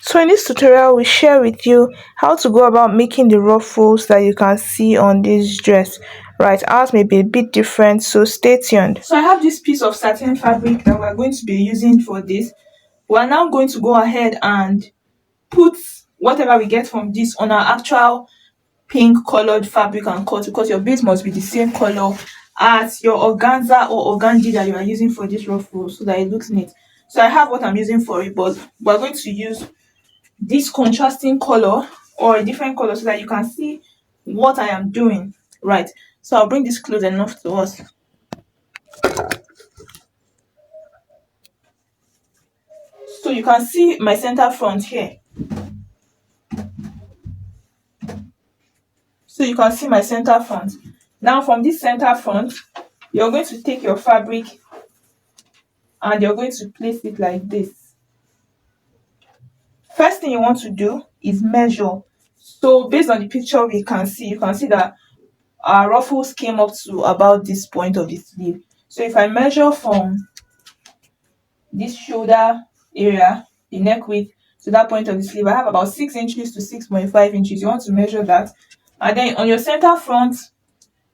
So in this tutorial, we share with you how to go about making the ruffles that you can see on this dress. Right, ours may be a bit different, so stay tuned. So I have this piece of satin fabric that we're going to be using for this. We're now going to go ahead and put whatever we get from this on our actual pink colored fabric and cut, because your base must be the same color as your organza or organdy that you are using for this ruffle, so that it looks neat. So I have what I'm using for it, but we're going to use this contrasting color or a different color so that you can see what I am doing. Right, so I'll bring this close enough to us. So you can see my center front here. So you can see my center front. Now from this center front, you're going to take your fabric and you're going to place it like this. First thing you want to do is measure. So based on the picture you can see that our ruffles came up to about this point of the sleeve. So if I measure from this shoulder area, the neck width, to that point of the sleeve, I have about 6 inches to 6.5 inches. You want to measure that. And then on your center front,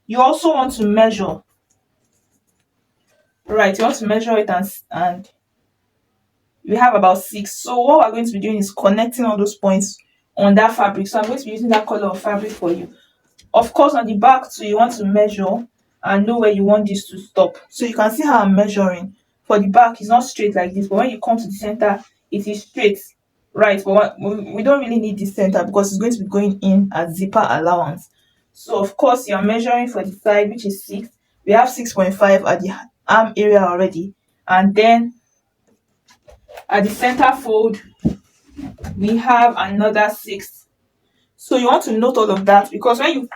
you also want to measure. Right, you want to measure it, and we have about 6. So what we're going to be doing is connecting all those points on that fabric. So I'm going to be using that color of fabric for you. Of course, on the back too, you want to measure and know where you want this to stop. So you can see how I'm measuring. For the back, it's not straight like this, but when you come to the center, it is straight. Right, but we don't really need this center because it's going to be going in as zipper allowance. So of course, you're measuring for the side, which is 6. We have 6.5 at the arm area already. And then at the center fold, we have another 6. So you want to note all of that, because when you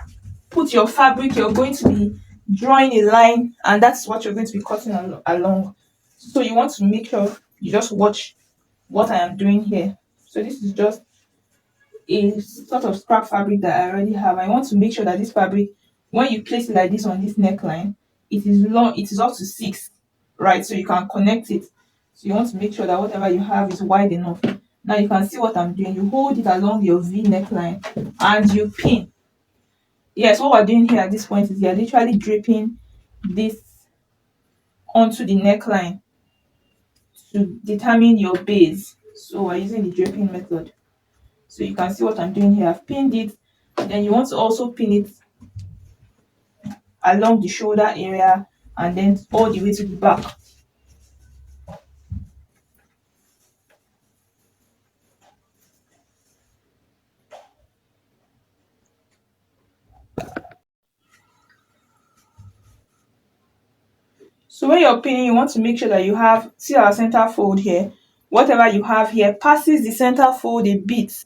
put your fabric, you're going to be drawing a line, and that's what you're going to be cutting along. So you want to make sure you just watch what I am doing here. So this is just a sort of scrap fabric that I already have. I want to make sure that this fabric, when you place it like this on this neckline, it is long, it is up to 6, right? So you can connect it. So you want to make sure that whatever you have is wide enough. Now you can see what I'm doing. You hold it along your V neckline and you pin. Yes, what we're doing here at this point is you're literally draping this onto the neckline to determine your base. So we're using the draping method. So you can see what I'm doing here. I've pinned it. Then you want to also pin it along the shoulder area and then all the way to the back. So when you're pinning, you want to make sure that you have, see our center fold here, whatever you have here passes the center fold a bit,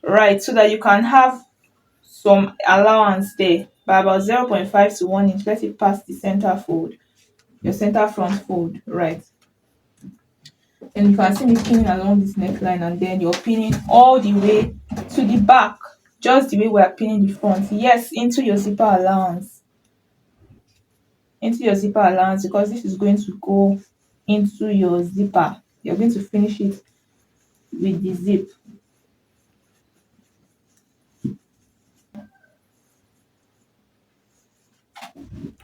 right? So that you can have some allowance there by about 0.5 to 1 inch. Let it pass the center fold, your center front fold, right? And you can see me pinning along this neckline, and then you're pinning all the way to the back, just the way we're pinning the front. Yes, into your zipper allowance. Into your zipper allowance, because this is going to go into your zipper. You're going to finish it with the zip.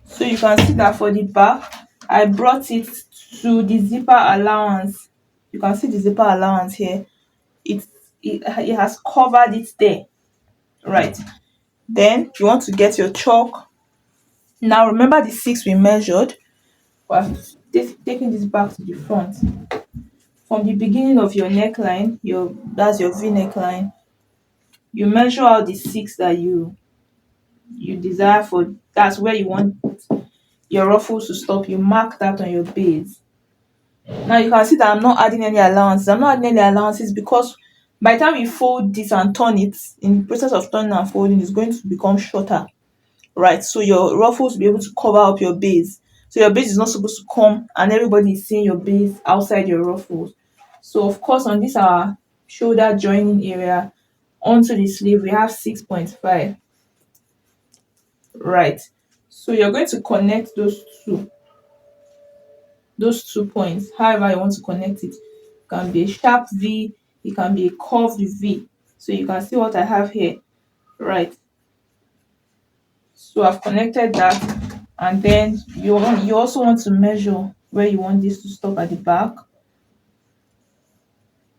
So you can see that for the back, I brought it to the zipper allowance. You can see the zipper allowance here. It has covered it there, right? Then you want to get your chalk. Now remember the 6 we measured. We're taking this back to the front. From the beginning of your neckline, that's your V neckline, you measure out the 6 that you desire for. That's where you want your ruffles to stop. You mark that on your base. Now you can see that I'm not adding any allowances. I'm not adding any allowances because by the time you fold this and turn it, in the process of turning and folding, it's going to become shorter, right? So your ruffles will be able to cover up your base. So your base is not supposed to come and everybody is seeing your base outside your ruffles. So of course, on this our shoulder joining area onto the sleeve, we have 6.5, right? So you're going to connect those two points however you want to connect it. It can be a sharp V, it can be a curved V. So you can see what I have here, right? So I've connected that, and then you also want to measure where you want this to stop at the back.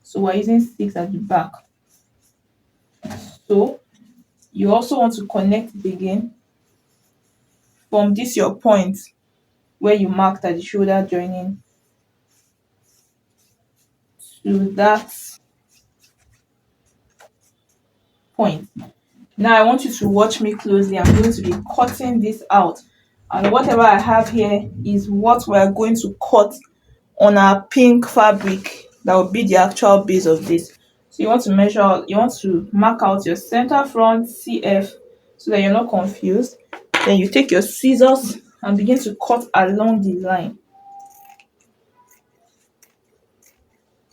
So we're using 6 at the back. So you also want to connect it again from this your point where you marked at the shoulder joining to that point. Now I want you to watch me closely. I'm going to be cutting this out, and whatever I have here is what we are going to cut on our pink fabric that will be the actual base of this. So you want to measure, you want to mark out your center front CF so that you're not confused. Then you take your scissors and begin to cut along the line.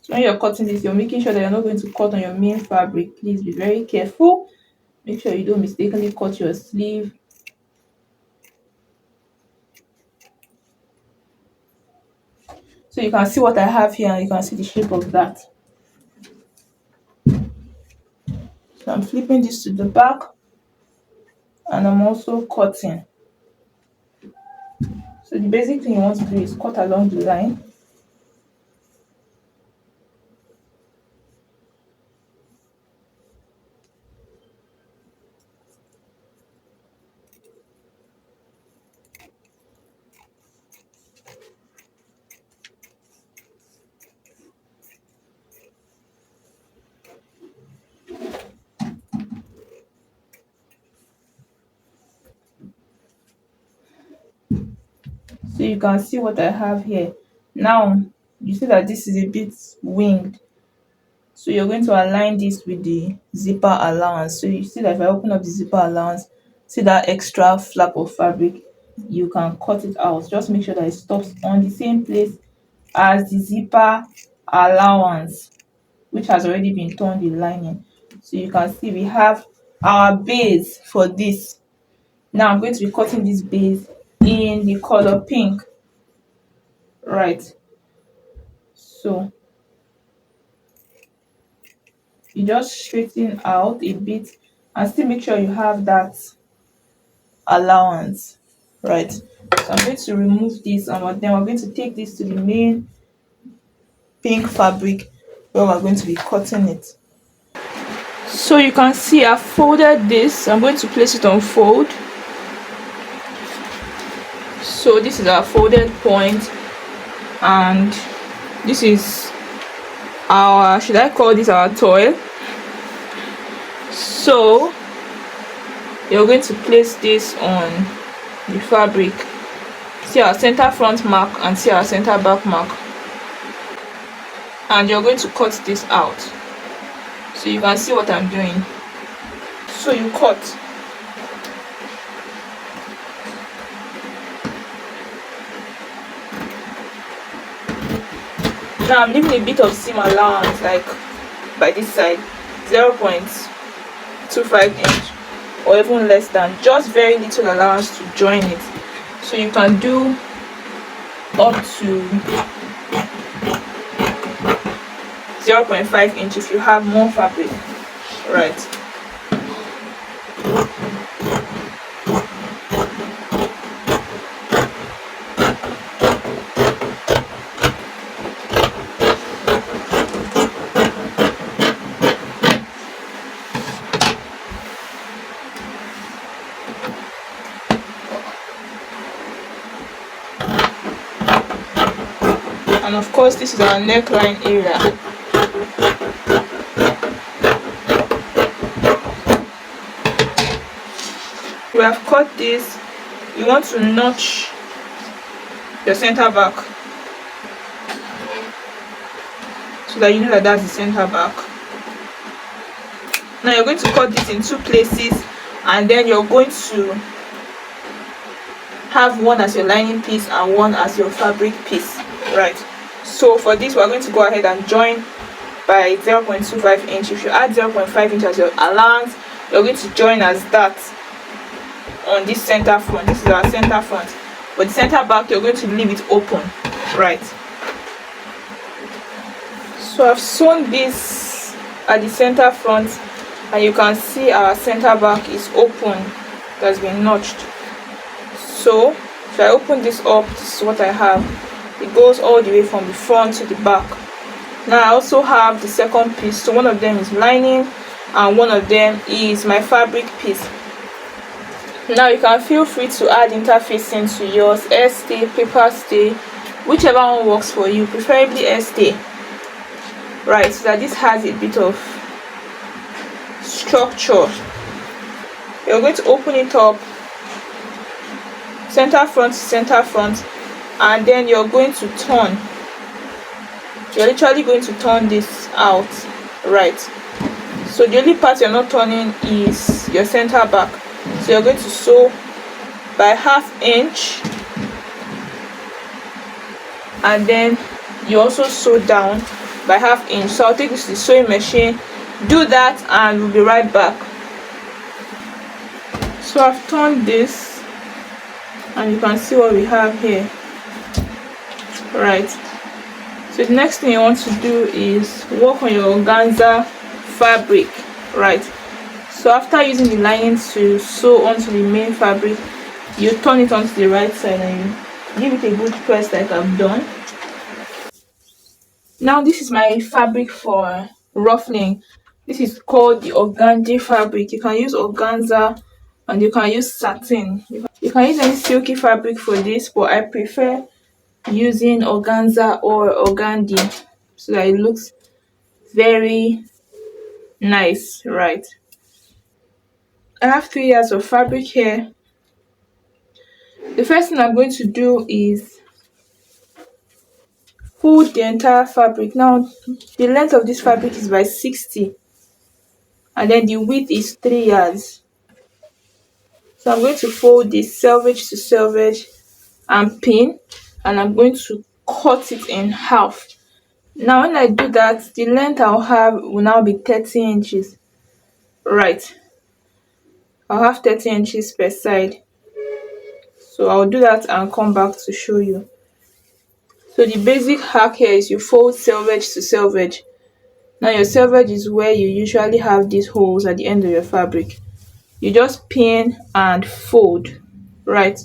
So when you're cutting this, you're making sure that you're not going to cut on your main fabric. Please be very careful. Make sure you don't mistakenly cut your sleeve. So you can see what I have here, and you can see the shape of that. So I'm flipping this to the back, and I'm also cutting. So the basic thing you want to do is cut along the line. So you can see what I have here. Now you see that this is a bit winged. So you're going to align this with the zipper allowance. So you see that if I open up the zipper allowance, see that extra flap of fabric, you can cut it out. Just make sure that it stops on the same place as the zipper allowance, which has already been torn the lining. So you can see we have our base for this. Now I'm going to be cutting this base in the color pink, right? So you just straighten out a bit and still make sure you have that allowance, right? So I'm going to remove this, and then we're going to take this to the main pink fabric where we're going to be cutting it. So you can see I've folded this. I'm going to place it on fold. So this is our folded point, and this is our, should I call this our toil? So you're going to place this on the fabric. See our center front mark and see our center back mark, and you're going to cut this out. So you can see what I'm doing. So you cut. Now I'm leaving a bit of seam allowance, like by this side, 0.25 inch or even less than, just very little allowance to join it. So you can do up to 0.5 inch if you have more fabric, right? And of course this is our neckline area. We have cut this. You want to notch your center back so that you know that that's the center back. Now you're going to cut this in 2 places, and then you're going to have one as your lining piece and one as your fabric piece, right? So for this we're going to go ahead and join by 0.25 inch. If you add 0.5 inch as your allowance, you're going to join as that on this center front. This is our center front, but the center back you're going to leave it open, right? So I've sewn this at the center front, and you can see our center back is open. It has been notched. So if I open this up, this is what I have. It goes all the way from the front to the back. Now I also have the second piece. So one of them is lining and one of them is my fabric piece. Now you can feel free to add interfacing to yours, air stay, paper stay, whichever one works for you, preferably air stay, right, so that this has a bit of structure. You're going to open it up, center front to center front, and then you're going to turn. You're literally going to turn this out, right? So the only part you're not turning is your center back. So you're going to sew by 1/2 inch, and then you also sew down by 1/2 inch. So I'll take this to the sewing machine, do that, and we'll be right back. So I've turned this, and you can see what we have here, right? So the next thing you want to do is work on your organza fabric, right? So after using the lining to sew onto the main fabric, you turn it onto the right side and you give it a good press like I've done. Now this is my fabric for ruffling. This is called the Organdy fabric. You can use organza and you can use satin. You can use any silky fabric for this, but I prefer using organza or organdy so that it looks very nice, right? I have 3 yards of fabric here. The first thing I'm going to do is fold the entire fabric. Now the length of this fabric is by 60 and then the width is 3 yards. So I'm going to fold this selvage to selvage and pin, and I'm going to cut it in half. Now when I do that, the length I'll have will now be 30 inches, right? I'll have 30 inches per side. So I'll do that and come back to show you. So the basic hack here is you fold selvage to selvage. Now your selvage is where you usually have these holes at the end of your fabric. You just pin and fold, right?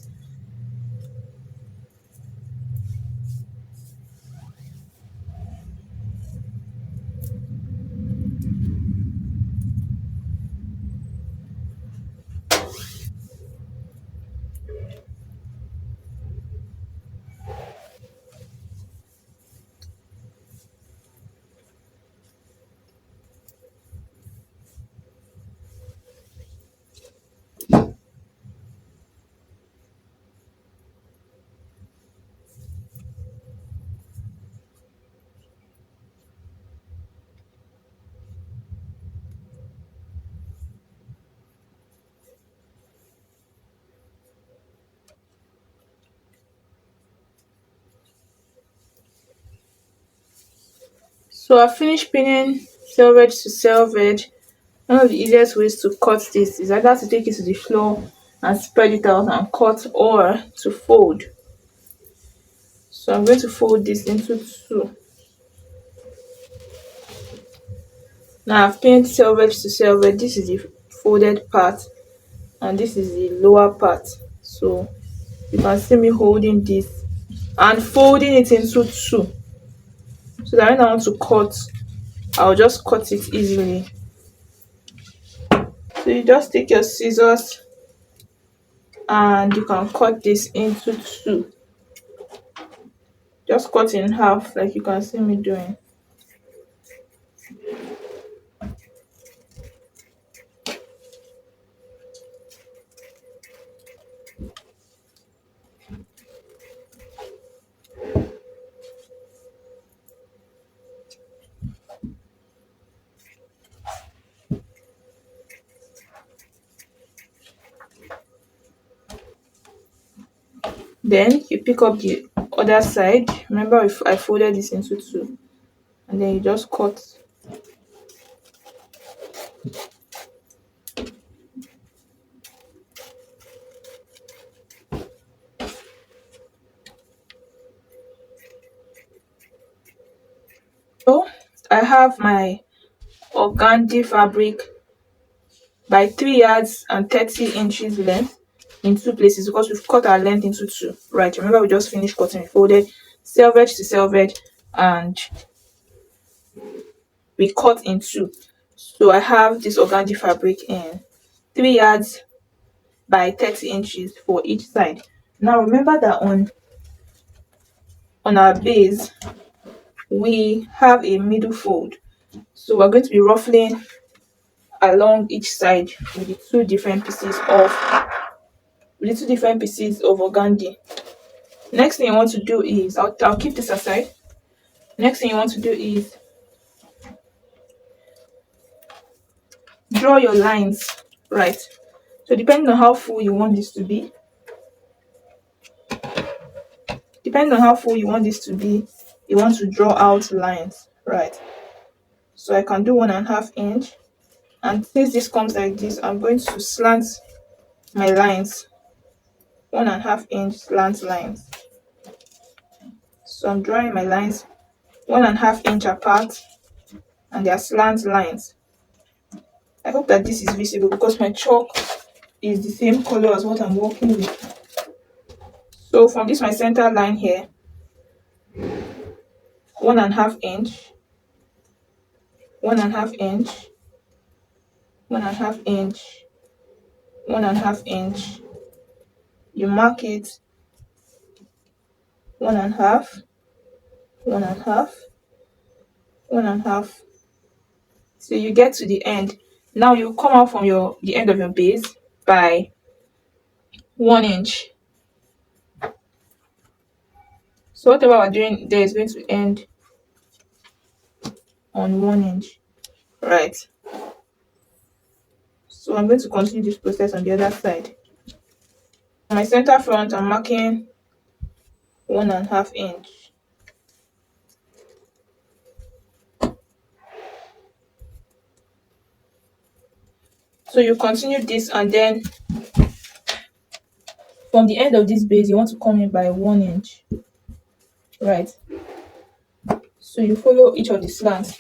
So I finished pinning selvage to selvage. One of the easiest ways to cut this is either to take it to the floor and spread it out and cut, or to fold. So I'm going to fold this into 2. Now I've pinned selvage to selvage. This is the folded part and this is the lower part. So you can see me holding this and folding it into 2, so that when I want to cut, I'll just cut it easily. So you just take your scissors and you can cut this into 2. Just cut in half like you can see me doing. Then you pick up the other side. Remember, if I folded this into 2, and then you just cut. So I have my Organdy fabric by 3 yards and 30 inches length in 2 places, because we've cut our length into 2. Right, remember we just finished cutting, we folded selvage to selvage and we cut in 2. So I have this organdy fabric in 3 yards by 30 inches for each side. Now remember that on our base we have a middle fold, so we're going to be ruffling along each side with the two different pieces of organdy. Next thing you want to do is, I'll keep this aside. Next thing you want to do is draw your lines, right? So depending on how full you want this to be, you want to draw out lines, right? So I can do 1.5 inch, and since this comes like this, I'm going to slant my lines, 1.5 inch slant lines. So I'm drawing my lines 1.5 inch apart, and they are slant lines. I hope that this is visible because my chalk is the same color as what I'm working with. So from this my center line here, 1.5 inch, 1.5 inch, 1.5 inch, 1.5 inch. You mark it 1.5, 1.5, 1.5. So you get to the end. Now you come out from the end of your base by 1 inch. So whatever we're doing there is going to end on 1 inch, right? So I'm going to continue this process on the other side. On my center front, I'm marking 1.5 inch. So you continue this, and then from the end of this base you want to come in by 1 inch, right? So you follow each of the slants.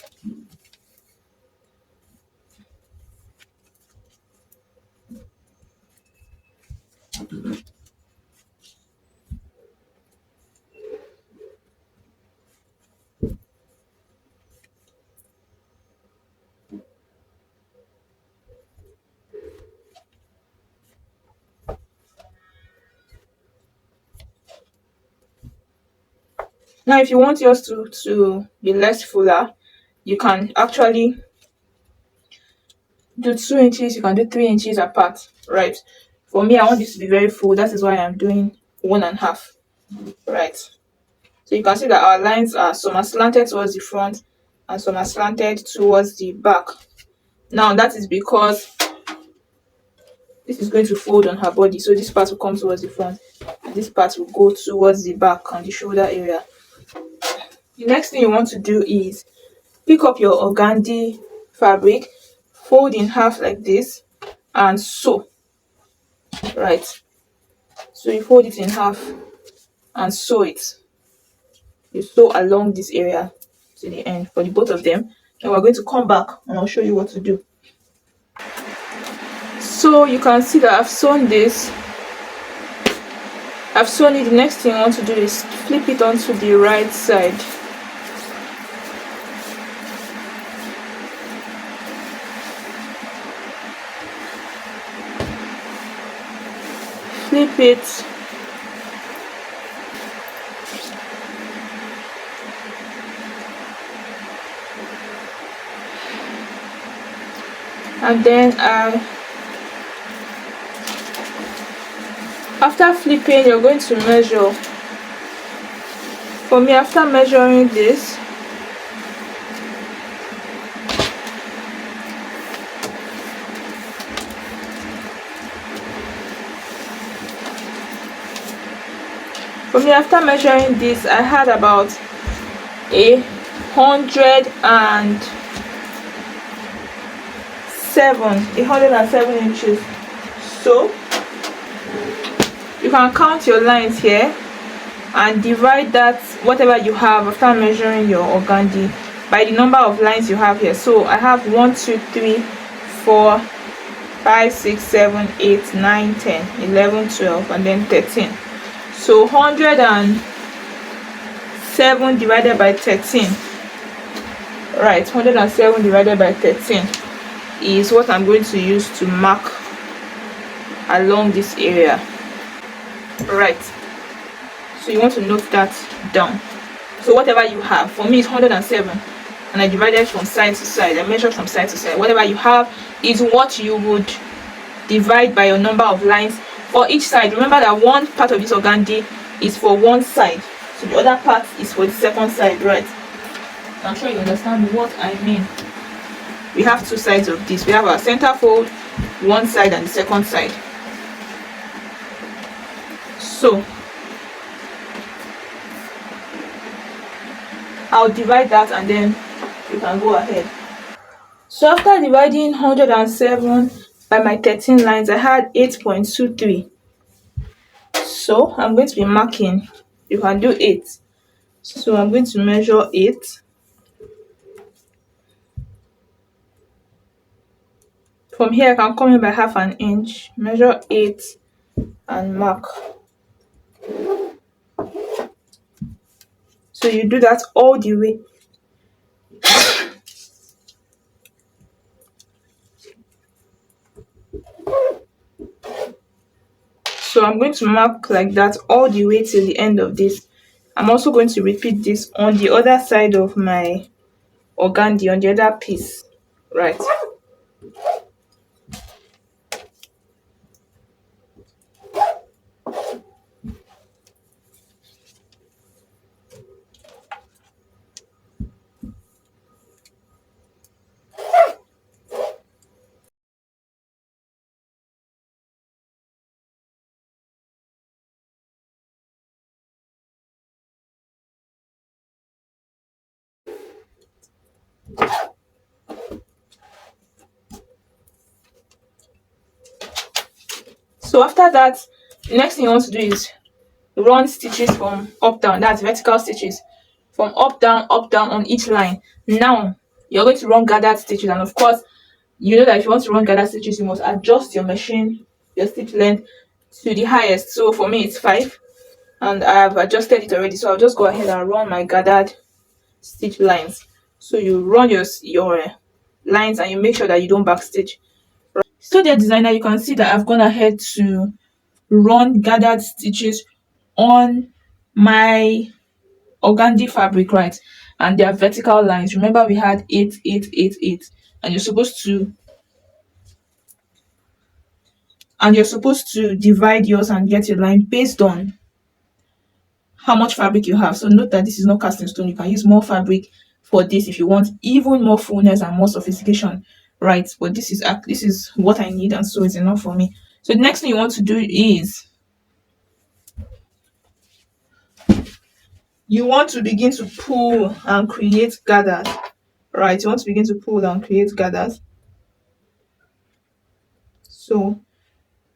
Now if you want yours to be less fuller, you can actually do 2 inches, you can do 3 inches apart, right? For me, I want this to be very full, that is why I'm doing 1.5, right? So you can see that our lines are, some are slanted towards the front and some are slanted towards the back. Now that is because this is going to fold on her body, so this part will come towards the front and this part will go towards the back on the shoulder area. The next thing you want to do is pick up your organdy fabric, fold in half like this and sew, right? So you fold it in half and sew it. You sew along this area to the end for the both of them, and we're going to come back and I'll show you what to do. So you can see that I've sewn this. I've sewn it. The next thing I want to do is flip it onto the right side. Flip it. And then after flipping, you're going to measure. For me, after measuring this, I had about 107 inches. So you can count your lines here and divide that, whatever you have after measuring your organdy, by the number of lines you have here. So I have 1 2 3 4 5 6 7 8 9 10 11 12 and then 13. So 107 divided by 13, right? 107 divided by 13 is what I'm going to use to mark along this area, right? So you want to note that down. So whatever you have, for me it's 107, and I divided from side to side. I measured from side to side. Whatever you have is what you would divide by your number of lines for each side. Remember that one part of this organdy is for one side, so the other part is for the second side, right? I'm sure you understand what I mean. We have two sides of this. We have our center fold, one side, and the second side. So I'll divide that and then you can go ahead. So after dividing 107 by my 13 lines, I had 8.23. So I'm going to be marking. You can do 8. So I'm going to measure 8. From here, I can come in by half an inch, measure 8, and mark. So you do that all the way. So I'm going to mark like that all the way till the end of this. I'm also going to repeat this on the other side of my organdy, on the other piece, right? So after that, the next thing you want to do is run stitches from up down. That's vertical stitches from up down on each line. Now you're going to run gathered stitches, and of course you know that if you want to run gathered stitches, you must adjust your machine, your stitch length to the highest. So for me it's 5, and I have adjusted it already. So I'll just go ahead and run my gathered stitch lines. So you run your lines and you make sure that you don't back stitch. So dear designer, you can see that I've gone ahead to run gathered stitches on my organdy fabric, right? And they are vertical lines. Remember we had 8 8 8 8, and you're supposed to divide yours and get your line based on how much fabric you have. So note that this is not cast in stone. You can use more fabric for this if you want even more fullness and more sophistication, right? But this is what I need, and so it's enough for me. So the next thing you want to do is you want to begin to pull and create gathers, right? You want to begin to pull and create gathers. So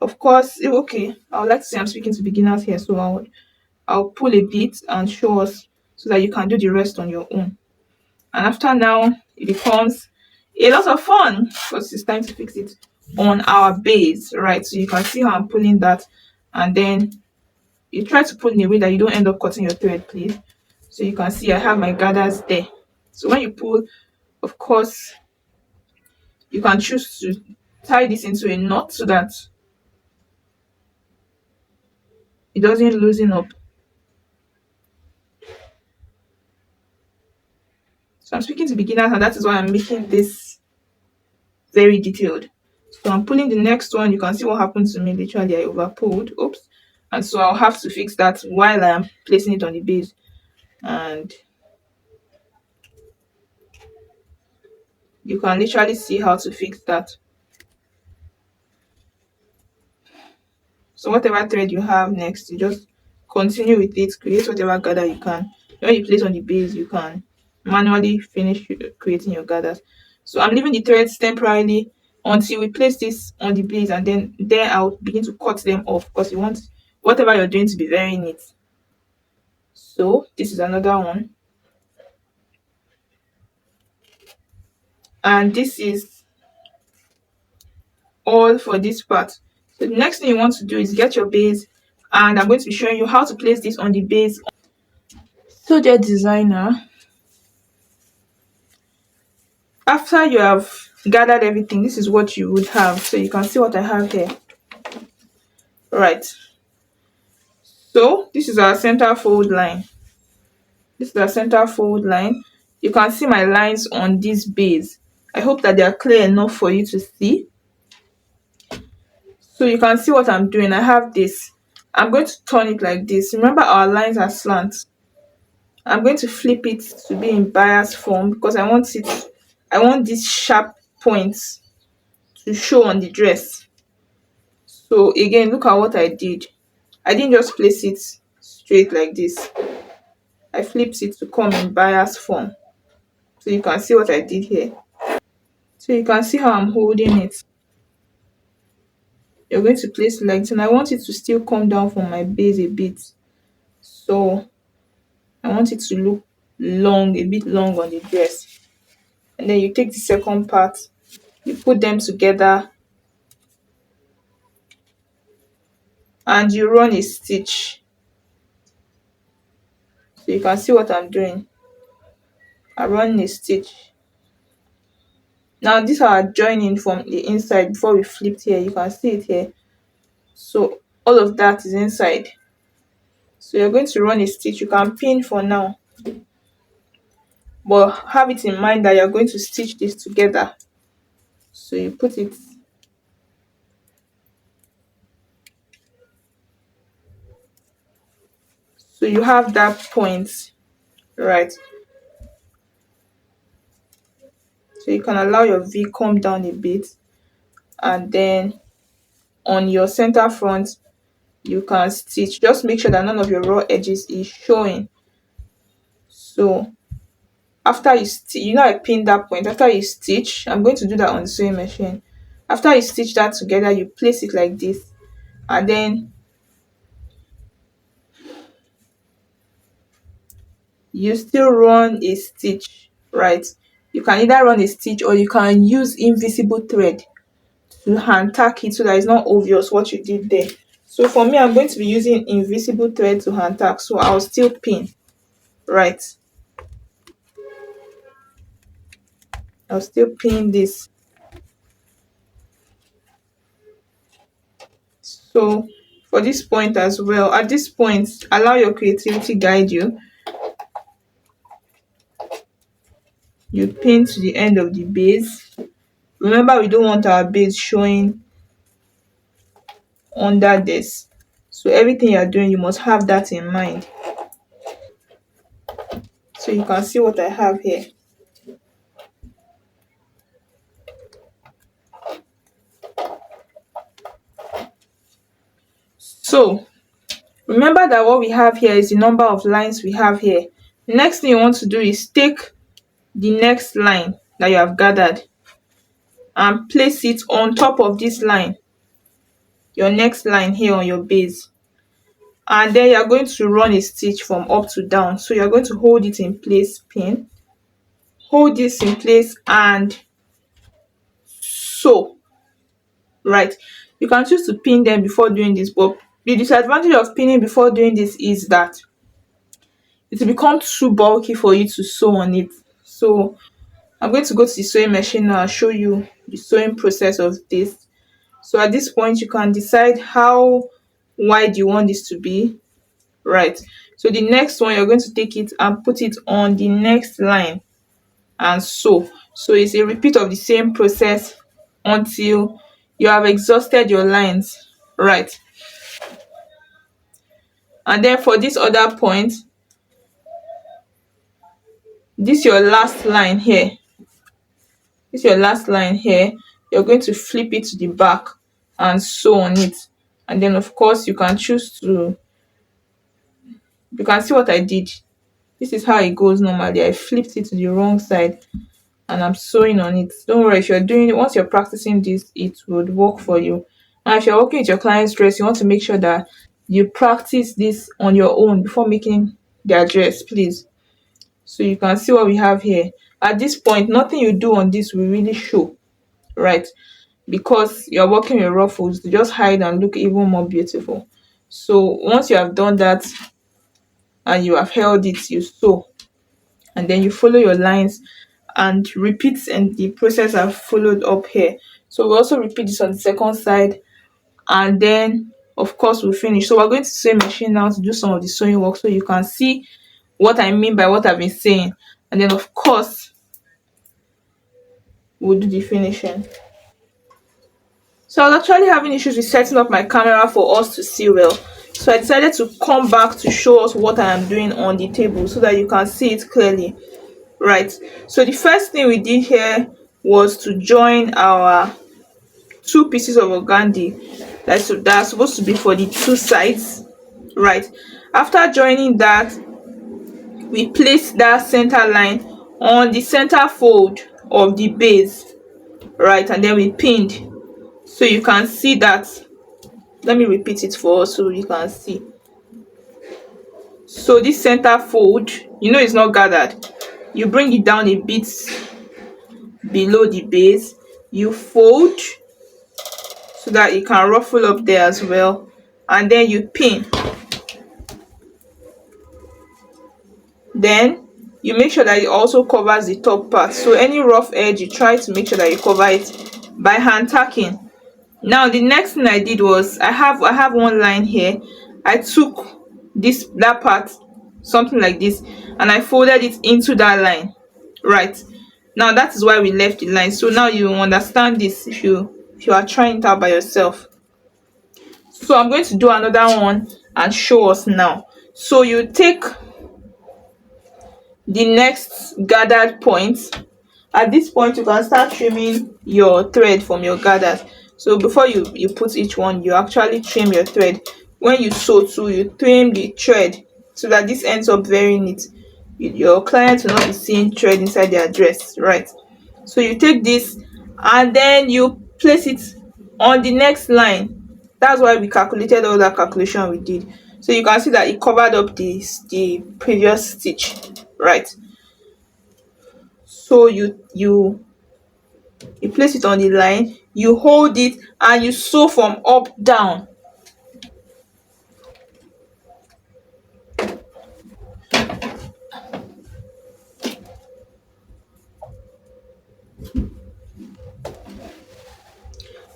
of course, okay, I would like to say I'm speaking to beginners here, so I'll pull a bit and show us so that you can do the rest on your own. And after now, it becomes a lot of fun because it's time to fix it on our base, right? So you can see how I'm pulling that, and then you try to pull in a way that you don't end up cutting your thread, please. So you can see I have my gathers there. So when you pull, of course, you can choose to tie this into a knot so that it doesn't loosen up. So I'm speaking to beginners, and that is why I'm making this very detailed. So I'm pulling the next one. You can see what happened to me. Literally, I over pulled. Oops. And so I'll have to fix that while I am placing it on the base. And you can literally see how to fix that. So whatever thread you have next, you just continue with it, create whatever gather you can. When you place on the base, you can manually finish creating your gathers. So I'm leaving the threads temporarily until we place this on the base, and then there I'll begin to cut them off because you want whatever you're doing to be very neat. So this is another one. And this is all for this part. So the next thing you want to do is get your base, and I'm going to be showing you how to place this on the base. So dear designer, after you have gathered everything, this is what you would have. So you can see what I have here. Right, so this is our center fold line. This is our center fold line. You can see my lines on this base. I hope that they are clear enough for you to see. So you can see what I'm doing. I have this. I'm going to turn it like this. Remember, our lines are slant. I'm going to flip it to be in bias form because I want these sharp points to show on the dress. So again, look at what I did. I didn't just place it straight like this. I flipped it to come in bias form. So you can see what I did here. So you can see how I'm holding it. You're going to place it like this, and I want it to still come down from my base a bit. So I want it to look long, a bit long on the dress. And then you take the second part, you put them together, and you run a stitch. So you can see what I'm doing. I'm running a stitch. Now these are joining from the inside before we flipped here. You can see it here. So all of that is inside. So you're going to run a stitch. You can pin for now, but have it in mind that you're going to stitch this together. So you put it, so you have that point, right? So you can allow your V come down a bit, and then on your center front you can stitch. Just make sure that none of your raw edges is showing. So after you stitch, you know, I pinned that point. After you stitch, I'm going to do that on the sewing machine. After you stitch that together, you place it like this, and then you still run a stitch, right? You can either run a stitch or you can use invisible thread to hand tack it so that it's not obvious what you did there. So for me, I'm going to be using invisible thread to hand tack, so I'll still pin, right? I'll still pin this. So for this point as well, at this point, allow your creativity guide you. You pin to the end of the base. Remember, we don't want our base showing under this. So everything you're doing, you must have that in mind. So you can see what I have here. So remember that what we have here is the number of lines we have here. The next thing you want to do is take the next line that you have gathered and place it on top of this line, your next line here on your base. And then you're going to run a stitch from up to down. So you're going to hold it in place, pin, hold this in place, and sew, right? You can choose to pin them before doing this, but the disadvantage of pinning before doing this is that it will become too bulky for you to sew on it. So I'm going to go to the sewing machine now and show you the sewing process of this. So at this point, you can decide how wide you want this to be, right? So the next one, you're going to take it and put it on the next line and sew. So it's a repeat of the same process until you have exhausted your lines, right? And then for this other point, this your last line here. This your last line here. You're going to flip it to the back and sew on it. And then of course you can choose to, you can see what I did. This is how it goes normally. I flipped it to the wrong side and I'm sewing on it. Don't worry, if you're doing it, once you're practicing this, it would work for you. Now if you're working with your client's dress, you want to make sure that you practice this on your own before making their dress, please. So you can see what we have here. at this point nothing you do on this will really show, right? Because you're working with ruffles, they just hide and look even more beautiful. So once you have done that and you have held it, you sew, and then you follow your lines and repeat and the process I've followed up here. So we also repeat this on the second side, and then of course we'll finish. So we're going to sewing machine now to do some of the sewing work so you can see what I mean by what I've been saying, and then of course we'll do the finishing. So I was actually having issues with setting up my camera for us to see well, so I decided to come back to show us what I am doing on the table so that you can see it clearly, right? So the first thing we did here was to join our two pieces of organdy that's supposed to be for the two sides, right? After joining that, we placed that center line on the center fold of the base, right? And then we pinned, so you can see that. Let me repeat it for us so you can see. So this center fold, you know, it's not gathered, you bring it down a bit below the base, you fold so that it can ruffle up there as well, and then you pin. Then you make sure that it also covers the top part, so any rough edge you try to make sure that you cover it by hand tacking. Now the next thing I did was I have one line here. I took that part, something like this, and I folded it into that line, right? Now that is why we left the line. So now you understand this if you are trying it out by yourself. So I'm going to do another one and show us now. So you take the next gathered point. At this point you can start trimming your thread from your gathers. So before you put each one, you actually trim your thread. When you sew too, you trim the thread so that this ends up very neat. Your client will not be seeing thread inside their dress, right? So you take this and then you place it on the next line. That's why we calculated all that calculation we did. So you can see that it covered up the previous stitch, right? So you place it on the line, you hold it and you sew from up down.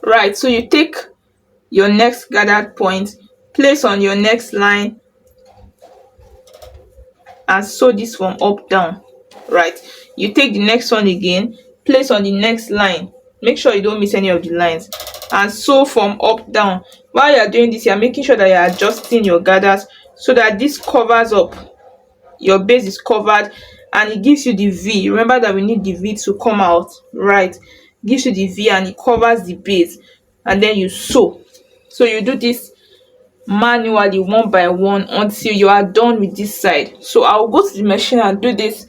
Right, so you take your next gathered point, place on your next line and sew this from up down, right? You take the next one again, place on the next line, make sure you don't miss any of the lines, and sew from up down. While you are doing this, you are making sure that you are adjusting your gathers so that this covers up, your base is covered, and it gives you the V. Remember that we need the V to come out, right? It gives you the V and it covers the base, and then you sew. So you do this manually one by one until you are done with this side. So I'll go to the machine and do this,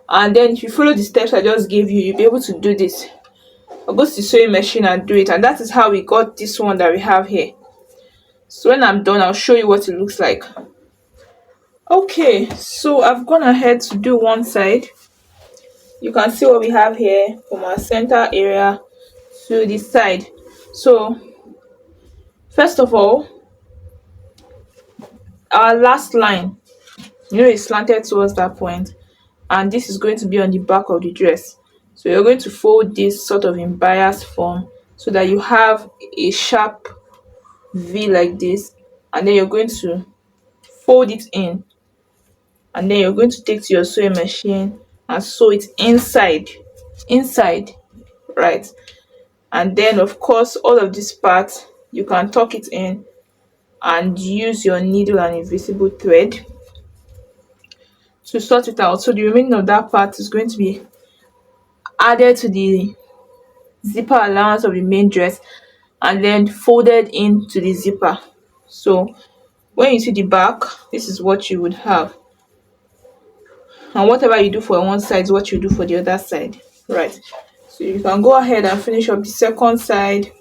and then if you follow the steps I just gave you, you'll be able to do this. I'll go to the sewing machine and do it, and that is how we got this one that we have here. So when I'm done, I'll show you what it looks like. Okay, so I've gone ahead to do one side. You can see what we have here from our center area to the side. So first of all, our last line, you know, it's slanted towards that point, and this is going to be on the back of the dress. So you're going to fold this sort of in bias form so that you have a sharp V like this, and then you're going to fold it in, and then you're going to take to your sewing machine and sew it inside, right? And then of course all of this part you can tuck it in and use your needle and invisible thread to sort it out. So the remaining of that part is going to be added to the zipper allowance of the main dress and then folded into the zipper. So when you see the back, this is what you would have, and whatever you do for one side is what you do for the other side, right? So you can go ahead and finish up the second side,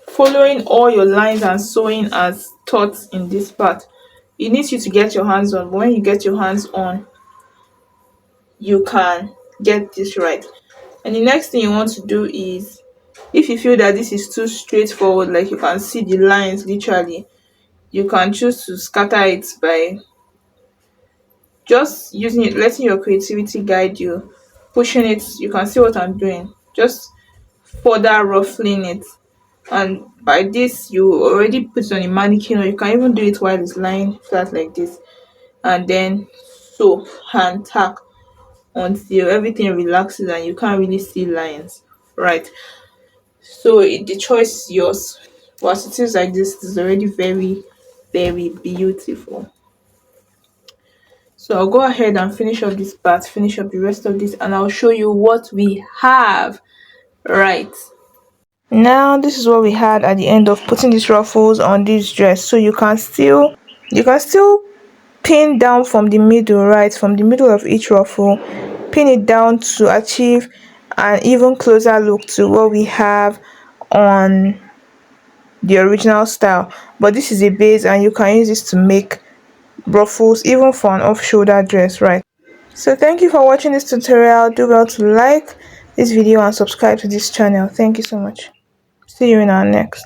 following all your lines and sewing as taught in this part. It needs you to get your hands on, but when you get your hands on, you can get this right. And the next thing you want to do is, if you feel that this is too straightforward, like you can see the lines literally, you can choose to scatter it by just using it, letting your creativity guide you, pushing it. You can see what I'm doing, just further ruffling it. And by this, you already put it on a mannequin, or you can even do it while it's lying flat like this, and then sew and tack until everything relaxes and you can't really see lines, right? So the choice is yours. But as it is like this, it's already very, very beautiful. So I'll go ahead and finish up this part, finish up the rest of this, and I'll show you what we have. Right. Now this is what we had at the end of putting these ruffles on this dress. So you can still pin down from the middle, right? From the middle of each ruffle, pin it down to achieve an even closer look to what we have on the original style. But this is a base and you can use this to make ruffles even for an off-shoulder dress, right? So thank you for watching this tutorial. Do well to like this video and subscribe to this channel. Thank you so much. See you in our next.